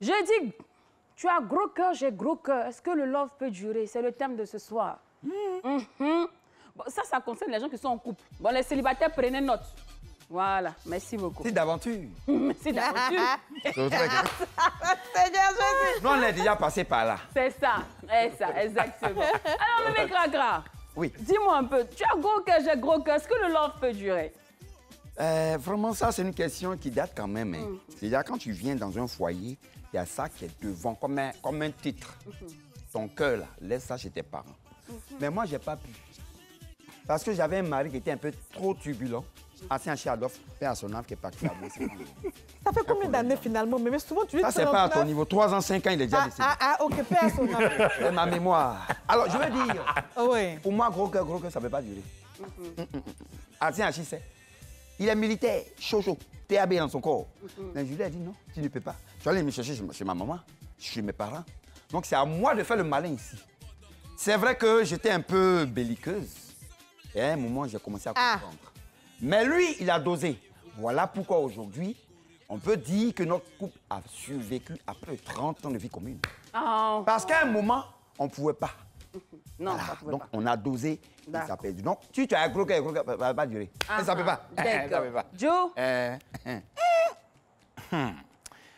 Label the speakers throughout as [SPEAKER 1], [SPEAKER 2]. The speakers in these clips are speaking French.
[SPEAKER 1] Je dis, tu as gros cœur, j'ai gros cœur. Est-ce que le love peut durer? C'est le thème de ce soir. Bon, ça concerne les gens qui sont en couple. Bon, les célibataires, prenez note. Voilà, merci beaucoup.
[SPEAKER 2] C'est d'aventure.
[SPEAKER 1] Merci d'aventure.
[SPEAKER 2] Nous, on est déjà passé par là.
[SPEAKER 1] C'est ça, exactement. Alors, Mémé Gragra,
[SPEAKER 2] oui.
[SPEAKER 1] Dis-moi un peu, tu as gros cœur, j'ai gros cœur. Est-ce que le love peut durer?
[SPEAKER 2] Vraiment, ça, c'est une question qui date quand même. Hein. C'est-à-dire, quand tu viens dans un foyer, il y a ça qui est devant, comme un titre. Ton cœur, là, laisse ça chez tes parents. Mais moi, je n'ai pas pu. Parce que j'avais un mari qui était un peu trop turbulent. Ancien chez Adolphe, père à son âme qui est parti.
[SPEAKER 3] Ça fait combien d'années finalement? Mais souvent, tu dis
[SPEAKER 2] ça, c'est pas à ton niveau. 3 ans, 5 ans, il est déjà décédé.
[SPEAKER 3] Ok, père à son âme.
[SPEAKER 2] C'est ma mémoire. Alors, je veux dire,
[SPEAKER 3] oui.
[SPEAKER 2] Pour moi, gros cœur, ça ne peut pas durer. Ancien Achissé, il est militaire, chaud, TAB dans son corps. Mais je lui ai dit non, tu ne peux pas. Je suis allé me chercher chez ma maman, chez mes parents. Donc, c'est à moi de faire le malin ici. C'est vrai que j'étais un peu belliqueuse. Et à un moment, j'ai commencé à comprendre. Mais lui, il a dosé. Voilà pourquoi aujourd'hui, on peut dire que notre couple a survécu après 30 ans de vie commune. Oh. Parce qu'à un moment, on ne pouvait pas.
[SPEAKER 1] Non,
[SPEAKER 2] voilà.
[SPEAKER 1] ça pouvait
[SPEAKER 2] donc,
[SPEAKER 1] pas.
[SPEAKER 2] on a dosé et ça a perdu. Donc, tu as un gros cœur, ça ne va pas durer. Ça ne peut pas.
[SPEAKER 1] D'accord. Joe?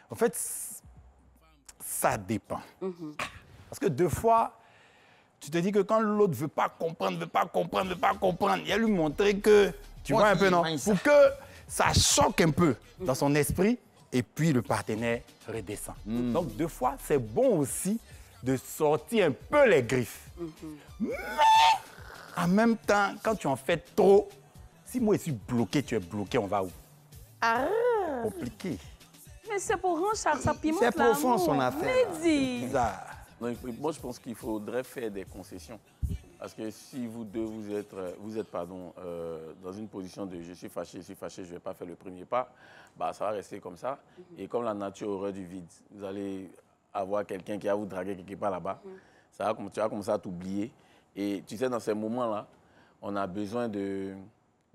[SPEAKER 4] En fait, ça dépend. Parce que deux fois, tu te dis que quand l'autre ne veut pas comprendre, il y a lui montrer que, tu vois un peu, non? Pour que ça choque un peu dans son esprit et puis le partenaire redescend. Donc, deux fois, c'est bon aussi de sortir un peu les griffes. Mais en même temps, quand tu en fais trop, si moi je suis bloqué, tu es bloqué, on va où? Compliqué.
[SPEAKER 1] Mais c'est pour rendre ça pimente.
[SPEAKER 2] C'est profond son affaire.
[SPEAKER 5] Non, moi, je pense qu'il faudrait faire des concessions. Parce que si vous deux, vous êtes dans une position de je suis fâché, je ne vais pas faire le premier pas, bah, ça va rester comme ça. Et comme la nature aurait du vide, vous allez avoir quelqu'un qui va vous draguer quelque part là-bas. Tu vas commencer à t'oublier. Et tu sais, dans ces moments-là, on a besoin de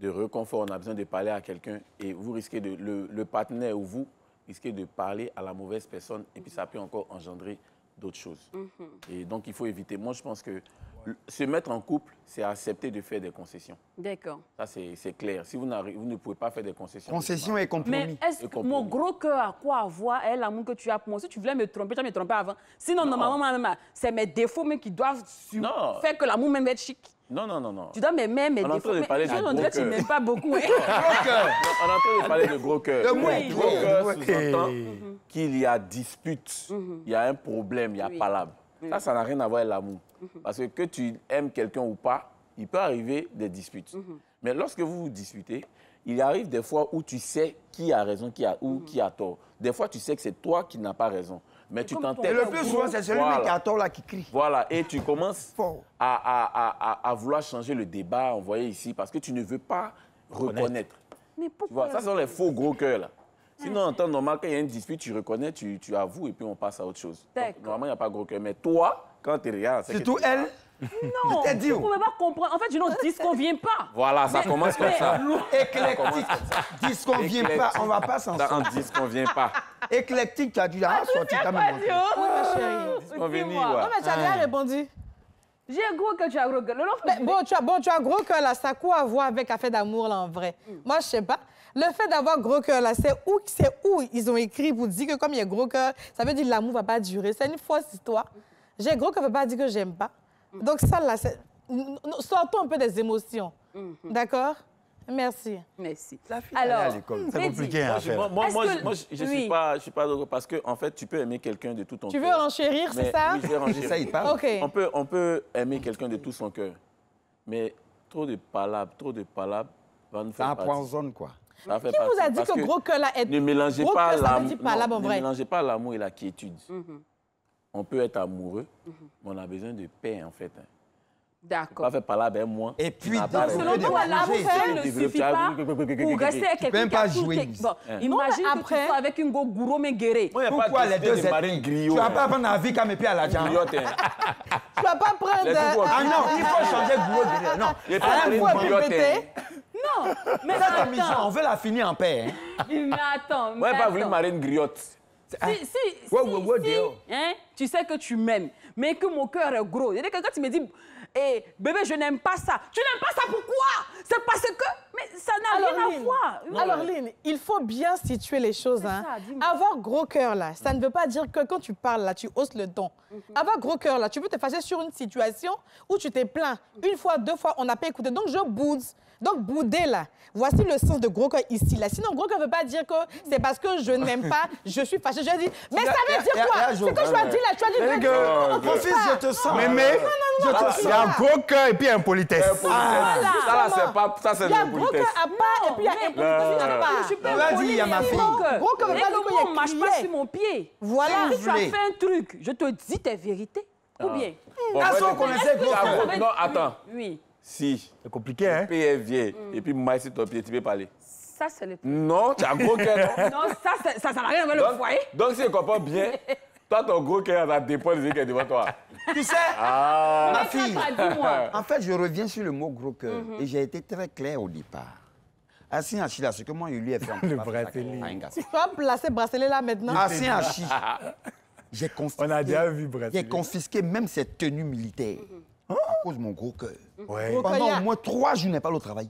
[SPEAKER 5] réconfort, on a besoin de parler à quelqu'un. Et vous risquez le partenaire ou vous risquez de parler à la mauvaise personne. Et puis ça peut encore engendrer d'autres choses. Et donc, il faut éviter. Moi, je pense que se mettre en couple, c'est accepter de faire des concessions.
[SPEAKER 1] D'accord.
[SPEAKER 5] Ça, c'est clair. Si vous ne pouvez pas faire des concessions...
[SPEAKER 2] Concession et compromis.
[SPEAKER 1] Mais est-ce que mon gros cœur a quoi à voir avec l'amour que tu as pour moi? Si tu voulais me tromper, tu vas me tromper avant. Sinon, normalement, c'est mes défauts même qui doivent faire que l'amour même être chic.
[SPEAKER 5] Non.
[SPEAKER 1] Tu dois m'aimer mes défauts.
[SPEAKER 5] On est en train de parler de gros cœur.
[SPEAKER 1] Tu n'aimes pas beaucoup.
[SPEAKER 5] On est en train de parler de gros cœur.
[SPEAKER 2] Le
[SPEAKER 5] gros cœur sous-entend qu'il y a dispute, il y a un problème, il y a palabre. Ça n'a rien à voir avec l'amour. Parce que tu aimes quelqu'un ou pas, il peut arriver des disputes. Mais lorsque vous vous disputez, il arrive des fois où tu sais qui a raison ou qui a tort. Des fois, tu sais que c'est toi qui n'as pas raison. Mais tu t'entends.
[SPEAKER 2] Et le plus souvent, c'est celui qui a tort là qui crie.
[SPEAKER 5] Voilà, et tu commences à vouloir changer le débat envoyé ici parce que tu ne veux pas reconnaître.
[SPEAKER 1] Mais pourquoi?
[SPEAKER 5] Tu vois, ça, ce sont les faux gros cœurs là. Sinon, en temps normal, quand il y a une dispute, tu reconnais, tu avoues et puis on passe à autre chose. Donc, normalement, il n'y a pas gros cœur. Mais toi, quand tu regardes...
[SPEAKER 2] Surtout elle.
[SPEAKER 1] Non, vous ne pouvez pas comprendre. En fait, je ne disconviens pas.
[SPEAKER 5] Voilà, ça commence comme ça.
[SPEAKER 2] Éclectique. Disconvient pas, on ne va pas s'en sortir.
[SPEAKER 5] On ne disconvient pas.
[SPEAKER 2] Éclectique, tu as dû sortir ta même.
[SPEAKER 3] Oui, ma chérie.
[SPEAKER 5] Disconvenir,
[SPEAKER 3] Non, mais tu as bien répondu.
[SPEAKER 1] J'ai gros cœur, tu as gros cœur.
[SPEAKER 3] Bon, tu as gros cœur là, ça a quoi à voir avec affaire d'amour là en vrai? Moi, je sais pas. Le fait d'avoir gros cœur là, c'est où ils ont écrit pour dire que comme il y a gros cœur, ça veut dire que l'amour va pas durer. C'est une fausse histoire. J'ai gros cœur, ça veut pas dire que j'aime pas. Donc ça là, sortons un peu des émotions. D'accord? Merci.
[SPEAKER 1] Merci.
[SPEAKER 2] Alors,
[SPEAKER 4] c'est compliqué à faire.
[SPEAKER 5] Moi, je suis pas d'accord parce que en fait, tu peux aimer quelqu'un de tout ton cœur.
[SPEAKER 3] Tu veux renchérir, c'est ça?
[SPEAKER 5] Oui, je vais renchérir.
[SPEAKER 2] Ça, il parle.
[SPEAKER 3] OK.
[SPEAKER 5] On peut aimer quelqu'un de tout son cœur, mais trop de palabres va nous faire
[SPEAKER 2] ça empoisonne quoi.
[SPEAKER 3] Qui vous a dit que gros cœur là est...
[SPEAKER 5] Ne mélangez
[SPEAKER 3] gros
[SPEAKER 5] pas
[SPEAKER 3] cœur, ça veut dire palabre en vrai.
[SPEAKER 5] Ne mélangez pas l'amour et la quiétude. On peut être amoureux, mais on a besoin de paix en fait.
[SPEAKER 1] D'accord.
[SPEAKER 5] Pas faire palabre avec moi.
[SPEAKER 2] Et puis,
[SPEAKER 1] selon toi, l'amour ne suffit pas pour rester avec quelqu'un qui a tout. Bon, imagine que tu sois avec une go gourou mais guéré.
[SPEAKER 2] Pourquoi les deux êtes... Tu vas pas prendre la vie comme et puis à la jambe.
[SPEAKER 3] Tu vas pas prendre...
[SPEAKER 2] Ah non, il faut changer gourou guéré. Non,
[SPEAKER 5] il faut
[SPEAKER 3] répéter.
[SPEAKER 1] Non, mais
[SPEAKER 2] cette émission, on veut la finir en paix.
[SPEAKER 1] Mais attends,
[SPEAKER 5] moi, j'ai pas voulu marier une griotte.
[SPEAKER 1] Hein, tu sais que tu m'aimes, mais que mon cœur est gros. Et quand tu me dis, hey, bébé, je n'aime pas ça. Tu n'aimes pas ça, pourquoi? C'est parce que... Mais ça n'a rien à voir.
[SPEAKER 3] Alors, Lynn, il faut bien situer les choses. Hein.
[SPEAKER 1] Ça,
[SPEAKER 3] avoir gros cœur, là, ça ne veut pas dire que quand tu parles, là, tu hausses le ton. Avoir gros cœur, là, tu peux te fâcher sur une situation où tu t'es plaint. Une fois, deux fois, on n'a pas écouté. Donc, je boude. Donc, bouder, là, voici le sens de gros cœur ici. Là. Sinon, gros cœur ne veut pas dire que c'est parce que je n'aime pas, je suis fâchée. Je dis, mais ça veut dire quoi? C'est que je dois dire là, tu as dit...
[SPEAKER 2] Mon fils, je te sens.
[SPEAKER 4] Mais il y a un gros cœur et puis impolitesse.
[SPEAKER 5] Ça, c'est
[SPEAKER 3] il y a gros cœur à part et puis il y a impolitesse à part.
[SPEAKER 1] Je peux
[SPEAKER 2] Vas-y, il y a ma fille.
[SPEAKER 3] Gros cœur veut pas dire qu'il y a
[SPEAKER 1] on ne marche pas sur mon pied.
[SPEAKER 3] Voilà.
[SPEAKER 1] Si tu as fait un truc, je te dis tes vérités. Ou bien?
[SPEAKER 2] On connaissait gros cœur.
[SPEAKER 5] Non, attends.
[SPEAKER 1] Oui.
[SPEAKER 5] Si.
[SPEAKER 4] C'est compliqué, hein?
[SPEAKER 5] Le pied est vieille et puis maille sur ton pied, tu peux parler.
[SPEAKER 1] Ça, c'est le...
[SPEAKER 5] Non, tu as un gros cœur, non?
[SPEAKER 1] Non, ça n'a rien avec le foyer.
[SPEAKER 5] Donc, si je comprends bien, toi, ton gros cœur, ça dépend de ce qui est devant toi.
[SPEAKER 2] Tu sais, ma fille, en fait, je reviens sur le mot gros cœur. Et j'ai été très clair au départ. Assis Achille, ce que moi, il lui a fait en
[SPEAKER 4] Le bracelet.
[SPEAKER 3] Tu vas placer bracelet là maintenant.
[SPEAKER 2] Assis Achille, j'ai
[SPEAKER 4] On a déjà vu bracelet.
[SPEAKER 2] J'ai confisqué même cette tenue militaire à cause de mon gros cœur.
[SPEAKER 4] Ouais.
[SPEAKER 2] Pendant au moins 3 jours, je n'ai pas allé au travail.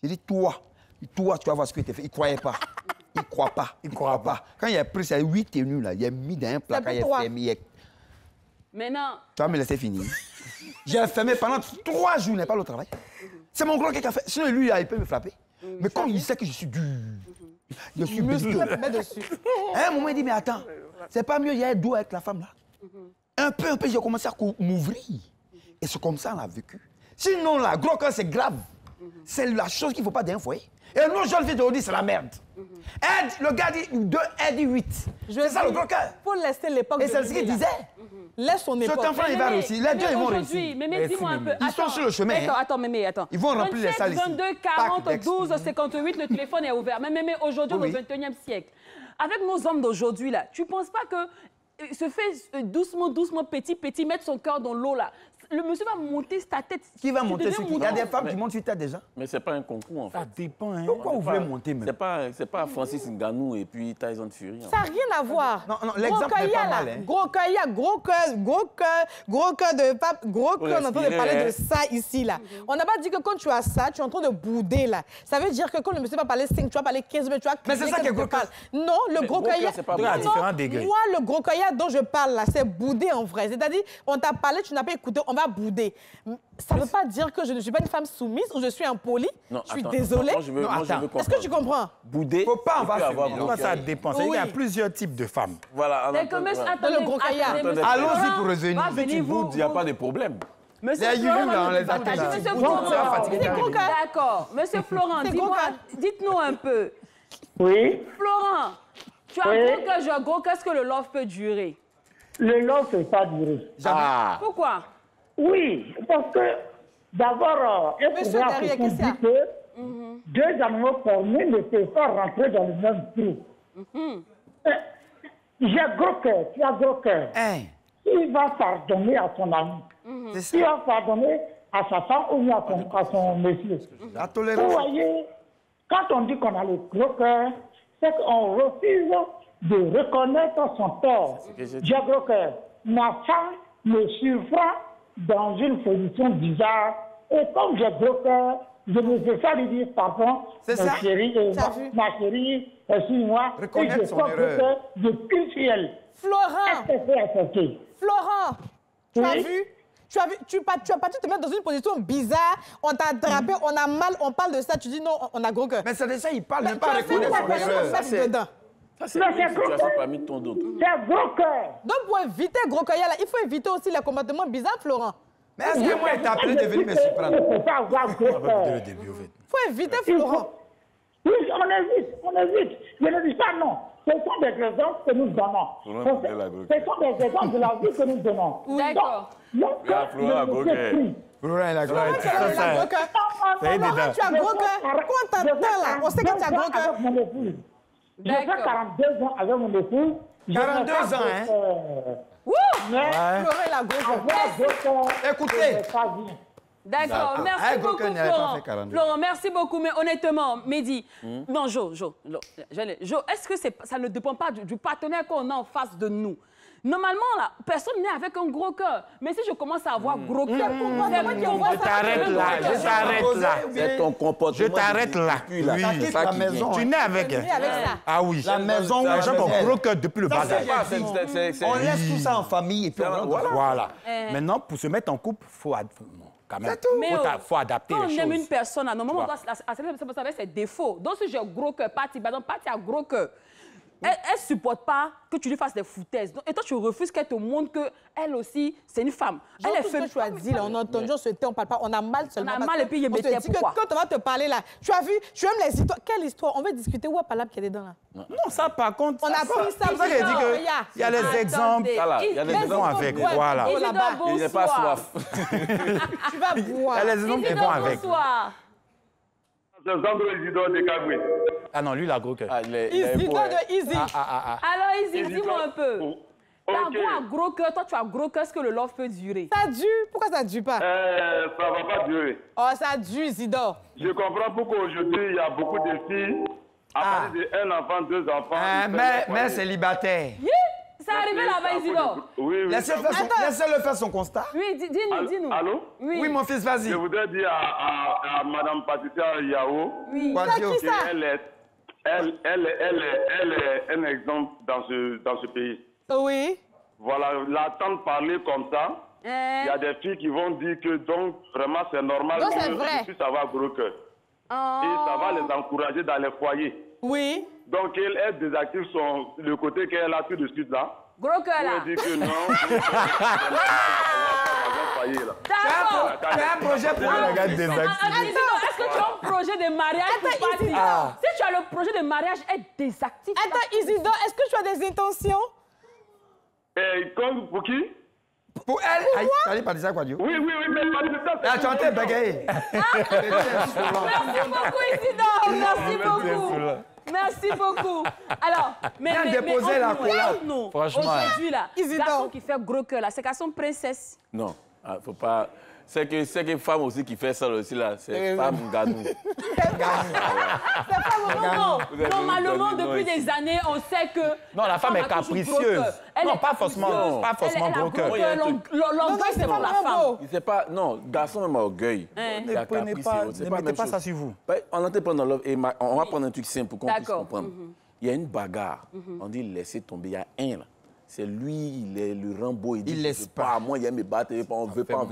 [SPEAKER 2] J'ai dit, toi, tu vas voir ce que tu as fait. Il ne croyait pas. Il ne croit pas. Il ne croit pas. Quand il a pris ces 8 tenues, là, il a mis dans un placard, il a fermé.
[SPEAKER 1] Maintenant...
[SPEAKER 2] Tu vas me laisser finir. J'ai fermé pendant 3 jours, je n'ai pas allé au travail. C'est mon gros cœur qui a fait. Sinon, lui, il peut me frapper. Mais comme il sait que je suis dur, je suis bestiaux. À un moment, il dit, mais attends, c'est pas mieux, il y a un dos avec la femme là. Un peu, j'ai commencé à m'ouvrir. Et c'est comme ça qu'on a vécu. Sinon, là, gros cœur, c'est grave. C'est la chose qu'il ne faut pas dans un foyer. Et nos jeunes filles d'aujourd'hui, c'est la merde. Le gars dit 2, elle dit 8. C'est ça le gros cœur.
[SPEAKER 3] Il faut laisser l'époque.
[SPEAKER 2] Et c'est ce qu'il disait.
[SPEAKER 3] Laisse son époque.
[SPEAKER 2] Cet enfant, il va réussir. Les deux, ils vont réussir.
[SPEAKER 1] Mémé, dis-moi un peu.
[SPEAKER 2] Ils sont sur le chemin.
[SPEAKER 1] Attends, Mémé, attends.
[SPEAKER 2] Ils vont remplir les salles ici.
[SPEAKER 1] 22, 40, 12, 58, le téléphone est ouvert. Mais Mémé, aujourd'hui, on est au 21e siècle. Avec nos hommes d'aujourd'hui, là, tu ne penses pas que se fait doucement, petit, mettre son cœur dans l'eau, là. Le monsieur va monter sa tête.
[SPEAKER 2] Qui va monter sur qui? Il y a des femmes qui montent sur ta déjà.
[SPEAKER 5] Mais ce n'est pas un concours, en fait.
[SPEAKER 4] Ça dépend, hein?
[SPEAKER 2] Pourquoi vous voulez monter même?
[SPEAKER 5] C'est pas Francis Ngannou et puis Tyson Fury.
[SPEAKER 3] Ça n'a rien à voir.
[SPEAKER 2] Non, l'exemple n'est pas mal.
[SPEAKER 3] Gros cœur, il y a gros cœur de pape, gros cœur, on est en train de parler de ça ici, là. On n'a pas dit que quand tu as ça, tu es en train de bouder, là. Ça veut dire que quand le monsieur va parler 5, tu vas parler 15, mais tu vas...
[SPEAKER 2] Mais c'est ça qui est gros cœur.
[SPEAKER 3] Non, le gros cœur,
[SPEAKER 5] c'est pas
[SPEAKER 4] à différents degrés.
[SPEAKER 3] moi, le gros cœur dont je parle, là, c'est bouder en vrai. C'est-à-dire, on t'a parlé, tu n'as pas écouté, on va bouder. Ça ne veut pas dire que je ne suis pas une femme soumise ou je suis impolie.
[SPEAKER 5] Non,
[SPEAKER 3] je suis désolée.
[SPEAKER 5] Moi, je veux comprendre.
[SPEAKER 3] Est-ce que tu comprends?
[SPEAKER 5] Bouder,
[SPEAKER 2] faut pas avoir
[SPEAKER 4] Ça dépend. Il y a plusieurs types de femmes.
[SPEAKER 5] Voilà.
[SPEAKER 3] Le gros caillard.
[SPEAKER 2] Allons-y pour revenir.
[SPEAKER 5] Si tu boudes, il n'y a pas de problème.
[SPEAKER 1] Monsieur
[SPEAKER 2] Les
[SPEAKER 1] Florent,
[SPEAKER 2] là, on les attaque.
[SPEAKER 1] D'accord. Monsieur Florent, dites-nous un peu.
[SPEAKER 6] Oui.
[SPEAKER 1] Florent, tu as un gros cœur, j'ai un gros cœur, est-ce que le love peut durer?
[SPEAKER 6] Le love ne peut pas durer.
[SPEAKER 1] Pourquoi?
[SPEAKER 6] Oui, parce que d'abord, un programme qui dit que deux animaux formés ne peuvent pas rentrer dans le même trou. J'ai gros cœur, tu as gros cœur. Il va pardonner à son ami. Il va pardonner à sa femme ou à son monsieur. Vous voyez, quand on dit qu'on a le gros cœur, c'est qu'on refuse de reconnaître son tort. J'ai gros cœur. Ma femme me surprend dans une position bizarre. Et comme j'ai gros cœur, je ne peux pas lui dire pardon, ma chérie, suis-moi. Et je crois que je prie elle.
[SPEAKER 3] Florent, Florent, tu as vu? Tu as pas dû te mettre dans une position bizarre, on t'a attrapé, on a mal, on parle de ça, tu dis non, on a gros cœur.
[SPEAKER 2] Mais c'est de ça, il parle,
[SPEAKER 3] mais
[SPEAKER 2] même pas reconnaître son erreur.
[SPEAKER 5] Ça, c'est une situation parmi ton dos.
[SPEAKER 6] C'est gros cœur.
[SPEAKER 3] Donc, pour éviter gros cœur, il faut éviter aussi les comportements bizarres, Florent.
[SPEAKER 2] Mais est-ce que moi, il t'a appelé de venir me surprendre?
[SPEAKER 6] Il ne faut pas avoir gros cœur.
[SPEAKER 3] Il faut éviter, Florent.
[SPEAKER 6] Oui, on évite. Je ne dis pas non. Ce sont des exemples que nous donnons. Ce sont des exemples de la vie que nous donnons.
[SPEAKER 1] D'accord.
[SPEAKER 2] Florent, il a gros cœur.
[SPEAKER 3] Tu as gros cœur. Comment t'entends là? On sait que tu as gros cœur.
[SPEAKER 6] J'ai fait 42 ans avec mon épouse.
[SPEAKER 2] 42 ans, hein?
[SPEAKER 3] Florent, il a gros cœur.
[SPEAKER 2] Écoutez,
[SPEAKER 1] D'accord, merci
[SPEAKER 2] Ah,
[SPEAKER 1] beaucoup,
[SPEAKER 2] Gros Cœur n'avait pas
[SPEAKER 1] Florent.
[SPEAKER 2] fait 42.
[SPEAKER 1] Florent, merci beaucoup, mais honnêtement, Mehdi, non, Jo, est-ce que ça ne dépend pas du partenaire qu'on a en face de nous? Normalement, là, personne n'est avec un gros cœur. Mais si je commence à avoir gros cœur,
[SPEAKER 4] Je t'arrête là, je t'arrête là.
[SPEAKER 5] C'est ton comportement.
[SPEAKER 4] Je t'arrête là.
[SPEAKER 5] Depuis là.
[SPEAKER 4] Oui.
[SPEAKER 5] C'est ça
[SPEAKER 2] La
[SPEAKER 5] qui
[SPEAKER 2] maison.
[SPEAKER 5] vient.
[SPEAKER 4] Tu nais avec.
[SPEAKER 3] avec ça.
[SPEAKER 4] Ah oui.
[SPEAKER 2] La maison,
[SPEAKER 4] Les gens qui ont gros cœur depuis le bas
[SPEAKER 2] Ça,
[SPEAKER 4] âge.
[SPEAKER 5] C'est-
[SPEAKER 2] on laisse tout ça en famille et puis on rentre.
[SPEAKER 4] Voilà. Maintenant, pour se mettre en couple, il faut quand même.
[SPEAKER 1] Mais
[SPEAKER 4] Faut adapter
[SPEAKER 1] quand
[SPEAKER 4] les
[SPEAKER 1] on aime une
[SPEAKER 4] choses.
[SPEAKER 1] personne, à un moment, on
[SPEAKER 4] vois.
[SPEAKER 1] doit accepter avec ses défauts. Donc, si j'ai un gros cœur, Patty, par exemple, Patty a gros cœur. Elle ne supporte pas que tu lui fasses des foutaises. Et toi, tu refuses qu'elle te montre qu'elle aussi, c'est une femme.
[SPEAKER 3] Genre,
[SPEAKER 1] Elle est
[SPEAKER 3] tout ce que tu as dit, là, on a entendu, on se tait, on parle pas, on a mal seulement.
[SPEAKER 1] On a
[SPEAKER 3] parce
[SPEAKER 1] mal
[SPEAKER 3] que
[SPEAKER 1] et puis il
[SPEAKER 3] on se
[SPEAKER 1] mettait
[SPEAKER 3] dit que
[SPEAKER 1] pourquoi?
[SPEAKER 3] quand on va te parler là, tu as vu, tu aimes les histoires. Quelle histoire? On veut discuter où est Palab qui est dedans là?
[SPEAKER 4] Non, ça, par contre.
[SPEAKER 3] On a pris ça.
[SPEAKER 4] C'est pour ça qu'elle dit qu'il y a les exemples.
[SPEAKER 5] Voilà, il y a des
[SPEAKER 4] Ils vont avec. Voilà.
[SPEAKER 3] Oh, là-bas.
[SPEAKER 5] Il n'est pas soif.
[SPEAKER 3] Tu vas boire.
[SPEAKER 4] Il y a les exemples qui vont avec.
[SPEAKER 1] Bonsoir.
[SPEAKER 7] C'est Zandro Isidore de Kaboué.
[SPEAKER 4] Ah non, lui, il a gros cœur.
[SPEAKER 5] Ah, il est
[SPEAKER 3] Easy,
[SPEAKER 5] beau,
[SPEAKER 3] toi
[SPEAKER 5] hein.
[SPEAKER 3] de Easy.
[SPEAKER 1] Alors, Izzy, dis-moi un peu.
[SPEAKER 7] Ok.
[SPEAKER 1] T'as un gros cœur, toi, tu as gros cœur, est-ce que le love peut durer?
[SPEAKER 3] Ça dure. Pourquoi ça dure pas?
[SPEAKER 7] Ça ne va pas durer.
[SPEAKER 3] Oh, ça dure, Isidore.
[SPEAKER 7] Je comprends pourquoi aujourd'hui, il y a beaucoup de filles, à partir d'un enfant, 2 enfants.
[SPEAKER 2] Mais célibataire.
[SPEAKER 1] C'est arrivé là-bas, Isidore.
[SPEAKER 7] Oui, oui.
[SPEAKER 2] Laissez-le faire son constat.
[SPEAKER 1] Oui, dis-nous, dis-nous.
[SPEAKER 7] Allô?
[SPEAKER 2] Oui, mon fils, vas-y.
[SPEAKER 7] Je voudrais dire à Mme Patricia Yao
[SPEAKER 1] Oui.
[SPEAKER 2] Quoi dire?
[SPEAKER 3] Qui ça?
[SPEAKER 7] qu'elle est un exemple dans ce pays.
[SPEAKER 3] Oui.
[SPEAKER 7] Voilà, l'entendre parler comme ça, il y a des filles qui vont dire que donc vraiment c'est normal
[SPEAKER 3] Donc,
[SPEAKER 7] que
[SPEAKER 3] c'est vrai.
[SPEAKER 7] je puisse avoir gros cœur. Et ça va les encourager dans les foyers.
[SPEAKER 3] Oui.
[SPEAKER 7] Donc elle désactive le côté qu'elle a tout de suite là.
[SPEAKER 1] Gros cœur, là.
[SPEAKER 7] Elle dit que non.
[SPEAKER 1] D'accord.
[SPEAKER 2] Tu as un projet pour
[SPEAKER 4] La gars désactive.
[SPEAKER 1] Isidore, est-ce que tu as un projet de mariage pour Patty? Si tu as le projet de mariage, elle désactive.
[SPEAKER 3] Attends, Isidore, est-ce que tu as des intentions?
[SPEAKER 7] Et comme pour qui?
[SPEAKER 2] Pour elle. Aïe, tu allais pas dire ça, quoi, Dieu?
[SPEAKER 7] Oui, mais pas de ça.
[SPEAKER 2] Ah, tu as été bégayé.
[SPEAKER 1] Merci beaucoup, Isidore. Merci beaucoup. Merci beaucoup. Alors,
[SPEAKER 2] Viens déposer la collab.
[SPEAKER 1] non.
[SPEAKER 4] Franchement,
[SPEAKER 1] Aujourd'hui, là,
[SPEAKER 3] Isidore.
[SPEAKER 1] garçon qui fait gros cœur, là, c'est garçon princesse.
[SPEAKER 5] Non, faut pas. C'est que femme aussi qui fait ça aussi là, c'est femme gadou.
[SPEAKER 1] Non,
[SPEAKER 5] Vous avez
[SPEAKER 1] normalement,
[SPEAKER 5] vu,
[SPEAKER 1] depuis
[SPEAKER 5] non,
[SPEAKER 1] des années, on sait que...
[SPEAKER 4] Non, la femme est
[SPEAKER 1] a toujours gros
[SPEAKER 4] capricieuse.
[SPEAKER 1] cœur. Elle
[SPEAKER 4] Non,
[SPEAKER 1] est
[SPEAKER 4] pas forcément
[SPEAKER 1] capricieuse.
[SPEAKER 4] gros cœur.
[SPEAKER 1] Elle a gros cœur. L'orgueil, c'est pour la femme.
[SPEAKER 5] Il sait pas, non, garçon même a orgueil.
[SPEAKER 4] Ne prenez pas, ne mettez pas ça sur vous.
[SPEAKER 5] On entend pendant l'offre et on va prendre un truc simple pour qu'on puisse
[SPEAKER 1] D'accord.
[SPEAKER 5] comprendre. Il y a une bagarre. On dit laissez tomber, il y a un là. C'est lui, il est le Rambo. Il dit
[SPEAKER 2] Il laisse
[SPEAKER 5] pas. Moi, il aime me battre, on veut pas.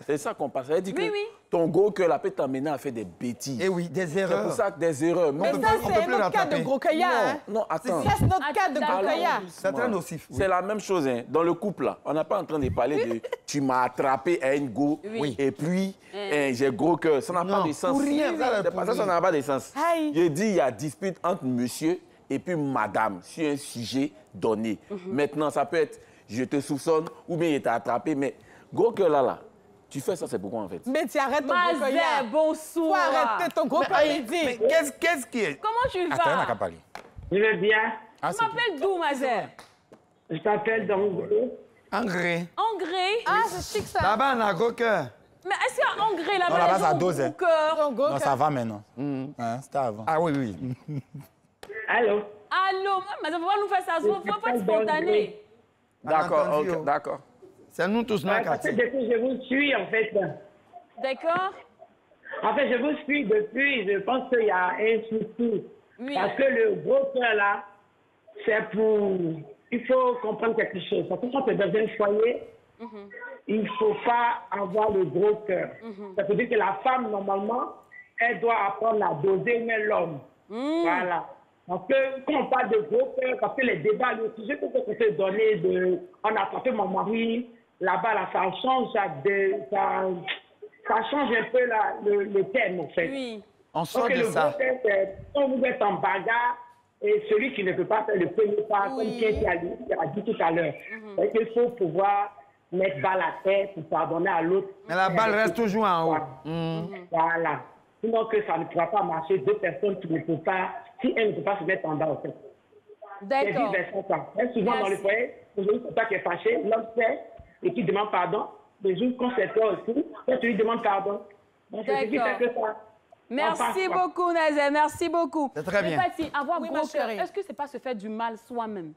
[SPEAKER 5] C'est ça qu'on passe. Elle dit que
[SPEAKER 1] Oui.
[SPEAKER 5] ton gros cœur là peut t'amener à faire des bêtises.
[SPEAKER 2] Eh oui, des
[SPEAKER 5] C'est pour
[SPEAKER 2] erreurs.
[SPEAKER 5] ça que des erreurs.
[SPEAKER 3] Mais
[SPEAKER 2] peut
[SPEAKER 3] ça,
[SPEAKER 2] plus- on peut
[SPEAKER 3] c'est
[SPEAKER 2] plus
[SPEAKER 3] notre cas de
[SPEAKER 2] rattraper.
[SPEAKER 3] gros cueillard. Hein?
[SPEAKER 5] Non, attends.
[SPEAKER 3] Ça, c'est notre cas de
[SPEAKER 1] D'accord.
[SPEAKER 3] gros cueillard.
[SPEAKER 2] C'est très nocif. oui.
[SPEAKER 5] C'est la même chose. Hein. Dans le couple, là, on n'est pas en train de parler de tu m'as attrapé à une go
[SPEAKER 1] Oui.
[SPEAKER 5] et puis j'ai gros cœur. Ça n'a pas
[SPEAKER 2] Non,
[SPEAKER 5] de sens.
[SPEAKER 2] pour rien, ça,
[SPEAKER 5] C'est pas ça n'a pas de sens.
[SPEAKER 3] Aïe.
[SPEAKER 5] J'ai dit il y a dispute entre monsieur et puis madame sur un sujet donné. Maintenant, ça peut être je te soupçonne ou bien il t'a attrapé, mais gros cœur là, tu fais ça, c'est pourquoi en fait?
[SPEAKER 3] Mais tu arrêtes ton gros
[SPEAKER 1] Mazer,
[SPEAKER 3] cueillard. Faut
[SPEAKER 1] bonsoir.
[SPEAKER 3] arrêter ton gros
[SPEAKER 4] Mais
[SPEAKER 3] cueillard.
[SPEAKER 4] qu'est-ce qui est...
[SPEAKER 1] Comment tu
[SPEAKER 4] Attends, on n'a
[SPEAKER 1] vas?
[SPEAKER 4] qu'à parler.
[SPEAKER 6] Je vais bien.
[SPEAKER 4] Ah,
[SPEAKER 1] Tu
[SPEAKER 4] c'est
[SPEAKER 1] m'appelles d'où, Mazer?
[SPEAKER 6] Je t'appelle donc.
[SPEAKER 2] Engrais.
[SPEAKER 1] Engré.
[SPEAKER 3] Ah, c'est chic ça.
[SPEAKER 2] Là-bas, on a gros cœur.
[SPEAKER 1] Mais est-ce qu'il y a Engré là-bas?
[SPEAKER 4] Non, là-bas,
[SPEAKER 1] les gens
[SPEAKER 4] ça
[SPEAKER 1] ont
[SPEAKER 4] dose, hein.
[SPEAKER 1] gros cœur.
[SPEAKER 3] Ton gros
[SPEAKER 4] Non, ça va maintenant. Hein, c'était avant.
[SPEAKER 2] Ah oui, oui.
[SPEAKER 6] Allô?
[SPEAKER 1] Allô, mais ça ne faut pas nous faire ça, faut pas être spontané.
[SPEAKER 5] D'accord,
[SPEAKER 2] entendu,
[SPEAKER 5] ok,
[SPEAKER 2] oh.
[SPEAKER 5] d'accord.
[SPEAKER 2] C'est nous tous, notre
[SPEAKER 6] Parce que
[SPEAKER 2] quartier.
[SPEAKER 6] depuis, je vous suis, en fait.
[SPEAKER 1] D'accord?
[SPEAKER 6] En fait, je vous suis depuis, je pense qu'il y a un souci.
[SPEAKER 1] Oui.
[SPEAKER 6] Parce que le gros cœur, là, c'est pour... Il faut comprendre quelque chose. Parce que quand tu es dans un foyer, il ne faut pas avoir le gros cœur. Ça veut dire que la femme, normalement, elle doit apprendre à doser, mais l'homme. Voilà. Parce que quand on parle de gros cœur, parce que les débats, le sujet que je peux donner de... On a frappé mon mari, là-bas, là, ça change, ça change un peu le thème, en fait.
[SPEAKER 1] Oui.
[SPEAKER 2] On sort
[SPEAKER 6] Donc,
[SPEAKER 2] de
[SPEAKER 6] le
[SPEAKER 2] ça.
[SPEAKER 6] gros cœur, c'est quand vous êtes en bagarre, et celui qui ne peut pas faire le premier pas, comme Kéti a dit tout à l'heure. Donc, il faut pouvoir mettre balle à terre pour pardonner à l'autre.
[SPEAKER 2] Mais la balle reste toujours en haut.
[SPEAKER 6] Voilà. Sinon que ça ne pourra pas marcher. Deux personnes qui ne peuvent pas, si elles ne peuvent pas se mettre en bas, en fait. C'est
[SPEAKER 1] D'accord.
[SPEAKER 6] vice versa. Souvent dans le foyer, aujourd'hui, c'est toi qui es fâché, l'homme sait, et qui demande pardon. des jours qu'on s'est fait aussi, et tu lui demandes pardon. Donc, c'est ce qui fait que ça.
[SPEAKER 1] Merci beaucoup, Nazel, merci beaucoup.
[SPEAKER 2] C'est très bien.
[SPEAKER 1] Fatih, avoir gros cœur, est-ce que c'est pas se faire du mal soi-même?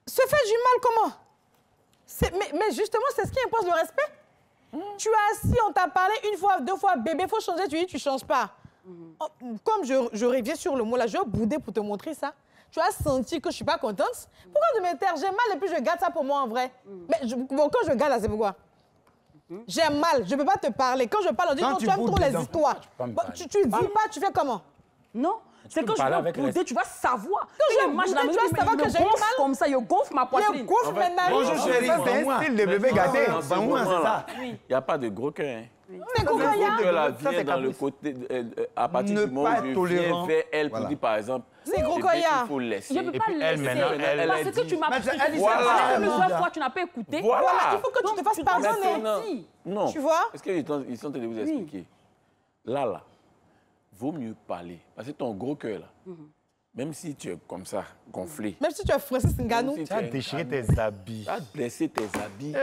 [SPEAKER 3] Se faire du mal comment? Mais justement, c'est ce qui impose le respect. Tu as assis, on t'a parlé une fois, 2 fois, bébé, faut changer, tu dis, tu changes pas. Comme je reviens sur le mot là, je vais bouder pour te montrer ça. Tu as senti que je suis pas contente. Pourquoi de me taire? J'ai mal et puis je garde ça pour moi en vrai. Mais quand je garde là, c'est pourquoi? J'ai mal, je peux pas te parler. Quand je parle, on dit non, tu aimes trop les histoires. Tu dis pas, tu fais comment?
[SPEAKER 1] Non. C'est quand je vais bouder, tu vas savoir.
[SPEAKER 3] Quand je vais bouder, tu vas savoir que j'ai eu mal.
[SPEAKER 1] Comme ça, il gonfle ma poitrine.
[SPEAKER 3] Il gonfle mes narines.
[SPEAKER 2] Bonjour chérie, c'est un style de bébé gâté.
[SPEAKER 5] Il n'y a pas de gros cœur.
[SPEAKER 3] C'est gros cœur.
[SPEAKER 5] La vient dans le côté, à partir du moment où je viens vers elle pour dire par exemple,
[SPEAKER 3] c'est gros cœur.
[SPEAKER 5] Il faut laisser.
[SPEAKER 1] Je ne peux pas laisser. Parce que tu m'as plusieurs fois, tu n'as pas écouté.
[SPEAKER 5] Voilà.
[SPEAKER 3] Il faut que tu te fasses pardonner.
[SPEAKER 5] Non.
[SPEAKER 3] Tu vois?
[SPEAKER 5] Est-ce qu'ils sont en train de vous expliquer? Là, vaut mieux parler. Parce que ton gros cœur, là, même si tu es comme ça, gonflé.
[SPEAKER 3] Même si tu es Francis Ngannou.
[SPEAKER 4] Tu vas déchirer tes habits.
[SPEAKER 5] Tu vas blesser tes habits.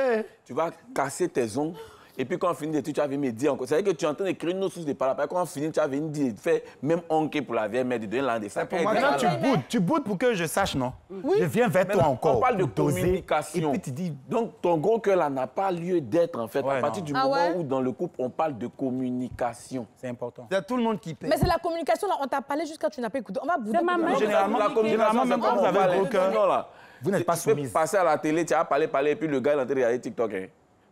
[SPEAKER 5] Tu vas casser tes ongles. Et puis quand on finit d'étudier, tu vas venir me dire encore. C'est-à-dire que tu es en train d'écrire une autre source de parole. Quand on finit, tu vas venir dire, faire même oncle pour la vieille mère, de donner l'un des sacs.
[SPEAKER 4] Maintenant, tu boudes pour que je sache, non?
[SPEAKER 3] Oui.
[SPEAKER 4] Je viens vers toi encore.
[SPEAKER 5] On parle de
[SPEAKER 4] doser,
[SPEAKER 5] communication.
[SPEAKER 4] Et puis tu dis...
[SPEAKER 5] Donc, ton gros cœur, là, n'a pas lieu d'être, en fait.
[SPEAKER 4] Ouais,
[SPEAKER 5] à partir du moment où, dans le couple, on parle de communication.
[SPEAKER 4] C'est important.
[SPEAKER 2] C'est tout le monde qui paie.
[SPEAKER 3] Mais c'est la communication, là. On t'a parlé jusqu'à tu n'as pas écouté. On va bouder.
[SPEAKER 1] C'est ma mère.
[SPEAKER 5] Généralement, même quand vous avez un gros cœur,
[SPEAKER 4] vous n'êtes pas soumise.
[SPEAKER 5] Tu peux passer à la télé, tu vas parler, et puis le gars est en train de regarder TikTok. Hein.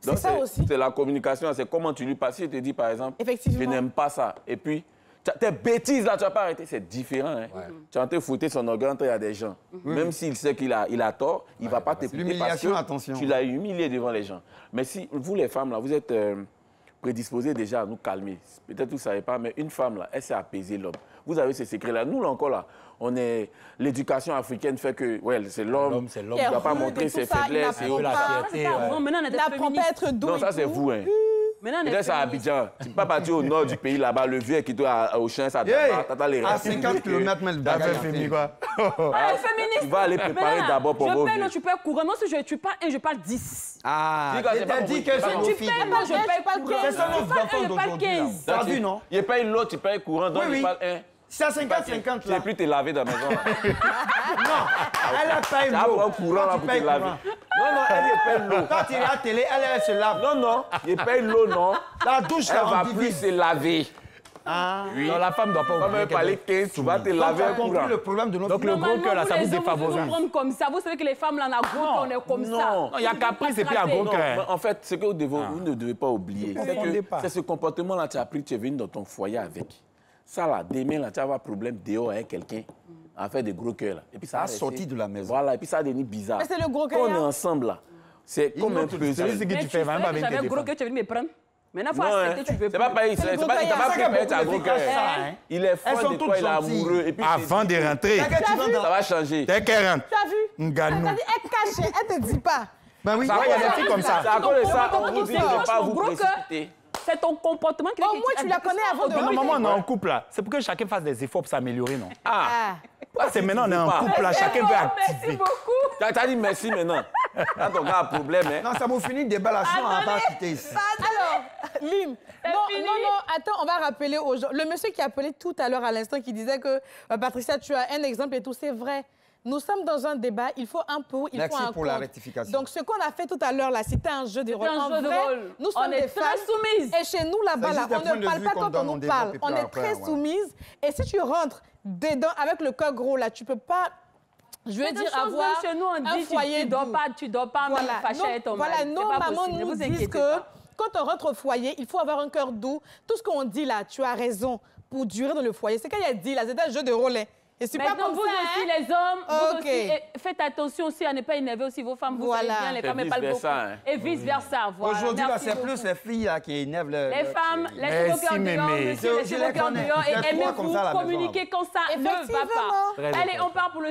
[SPEAKER 5] Donc,
[SPEAKER 3] ça aussi.
[SPEAKER 5] C'est la communication, c'est comment tu lui passes. Si il te dit, par exemple,
[SPEAKER 3] effectivement,
[SPEAKER 5] je n'aime pas ça. Et puis, tes bêtises, là, tu vas pas arrêter. C'est différent. Hein. Tu vas te foutre son organe, il y a des gens. Même s'il sait qu'il a tort, il ne va pas t'écouter parce que tu l'as humilié devant les gens. Mais si vous, les femmes, là, vous êtes prédisposées déjà à nous calmer. Peut-être que vous ne savez pas, mais une femme, là, elle sait apaiser l'homme. Vous avez ces secrets-là. Nous, là, encore, là, l'éducation africaine fait que, c'est l'homme. Il ne doit pas montrer ses faiblesses et
[SPEAKER 4] la fierté.
[SPEAKER 1] Maintenant, on est
[SPEAKER 3] n'apprend pas à être doux.
[SPEAKER 5] Non, ça, c'est vous, hein. Peut-être c'est à Abidjan. Tu ne peux pas partir au nord du pays, là-bas, le vieux qui doit au chien, ça t'attend les
[SPEAKER 2] à 50 km, mais le bagage
[SPEAKER 4] fini quoi?
[SPEAKER 1] Féministe.
[SPEAKER 5] Tu vas aller préparer d'abord pour vos vieux.
[SPEAKER 1] Tu peux courir. Moi, si je ne tue pas un, je parle 10.
[SPEAKER 2] Ah,
[SPEAKER 5] t'as
[SPEAKER 2] dit que c'est nos filles.
[SPEAKER 1] Je paye 15.
[SPEAKER 2] C'est ça nos enfants d'aujourd'hui. T'as vu, non?
[SPEAKER 5] Il paye l'autre, tu payes courant, donc il parle un.
[SPEAKER 2] C'est à 50-50 là.
[SPEAKER 5] Tu ne plus te laver dans la maison.
[SPEAKER 2] Non, elle a payé l'eau.
[SPEAKER 5] Courant là pour te laver. Non, elle paye l'eau.
[SPEAKER 2] Quand il est à la télé, elle se lave.
[SPEAKER 5] Non, il paye l'eau, non.
[SPEAKER 2] La douche,
[SPEAKER 5] elle va plus se laver.
[SPEAKER 4] Ah. Oui. Non, la femme ne doit pas oublier.
[SPEAKER 5] Parler 15, tu vas te laver un courant.
[SPEAKER 2] Le problème de notre
[SPEAKER 4] donc le gros cœur là, ça vous défavorise.
[SPEAKER 1] Vous comme ça, vous savez que les femmes là, on a gros cœur, on est comme ça.
[SPEAKER 5] Non,
[SPEAKER 4] il y a caprice et puis à gros cœur.
[SPEAKER 5] En fait, ce que vous ne devez pas oublier, c'est ce comportement là, tu as pris, tu es venu dans ton foyer avec. Ça là, demain là, tu vas avoir problème dehors avec quelqu'un à faire des gros cœurs là. Et puis ça a
[SPEAKER 2] sorti de la maison.
[SPEAKER 5] Voilà, et puis ça a devenu bizarre.
[SPEAKER 3] Mais c'est le gros cœur.
[SPEAKER 5] Quand on est ensemble là, c'est comme un peu ça.
[SPEAKER 4] C'est que tu fais vraiment avec tes
[SPEAKER 1] j'avais un gros cœur, tu es venu me prendre. Maintenant, il faut accepter, tu veux
[SPEAKER 5] c'est pas pareil, il t'a pas préparé ta gros cœur. Il est fort de toi, il est amoureux. Et puis
[SPEAKER 4] avant de rentrer,
[SPEAKER 5] ça va changer.
[SPEAKER 4] Dès qu'elle rentre,
[SPEAKER 3] tu as vu?
[SPEAKER 4] Nganou.
[SPEAKER 3] Elle est cachée, elle te dit pas.
[SPEAKER 2] Ben oui,
[SPEAKER 4] il y a des filles comme ça.
[SPEAKER 5] C'est à cause de ça, on vous dit de ne pas vous précipiter.
[SPEAKER 1] C'est ton comportement qui
[SPEAKER 3] au moins, tu la connais avant de...
[SPEAKER 4] Non, maman, on est en couple, là. C'est pour que chacun fasse des efforts pour s'améliorer, non?
[SPEAKER 5] Ah.
[SPEAKER 4] C'est maintenant, on est en couple, là. Chacun veut activer.
[SPEAKER 1] Merci beaucoup.
[SPEAKER 5] Tu as dit merci maintenant. Quand ton gars a un problème, hein.
[SPEAKER 2] Non, ça vous finit le débat là-dessus, on va pas quitter ici.
[SPEAKER 3] Alors, Lim, non, attends, on va rappeler aux gens. Le monsieur qui a appelé tout à l'heure à l'instant, qui disait que Patricia, tu as un exemple et tout, c'est vrai. Nous sommes dans un débat, il faut un pour, il faut un contre.
[SPEAKER 2] Merci pour la rectification.
[SPEAKER 3] Donc, ce qu'on a fait tout à l'heure, là, c'était un jeu de rôle.
[SPEAKER 1] Un jeu de rôle.
[SPEAKER 3] Nous sommes des femmes
[SPEAKER 1] soumises.
[SPEAKER 3] Et chez nous, là-bas, là, on ne parle pas quand on nous parle. On est très soumises. Et si tu rentres dedans avec le cœur gros, là, tu peux pas... Je veux dire, avoir
[SPEAKER 1] chez nous, on dit,
[SPEAKER 3] un foyer
[SPEAKER 1] tu dors pas même fâché avec ton mari.
[SPEAKER 3] Voilà, nos mamans nous disent que quand on rentre au foyer, il faut avoir un cœur doux. Tout ce qu'on dit là, tu as raison, pour durer dans le foyer. C'est qu'il a dit là, c'est un jeu de rôle. Et c'est pas comme
[SPEAKER 1] vous
[SPEAKER 3] ça,
[SPEAKER 1] aussi,
[SPEAKER 3] hein?
[SPEAKER 1] les hommes, vous aussi, faites attention aussi à ne pas énerver aussi vos femmes. Vous savez bien, les femmes ne parlent beaucoup. Et vice-versa. Voilà.
[SPEAKER 2] Aujourd'hui, c'est plus les filles là, qui énervent
[SPEAKER 1] les femmes, laissez vos cœurs dehors, laissez vos cœurs dehors et aimez-vous, communiquez quand ça ne va pas. Allez, on part pour le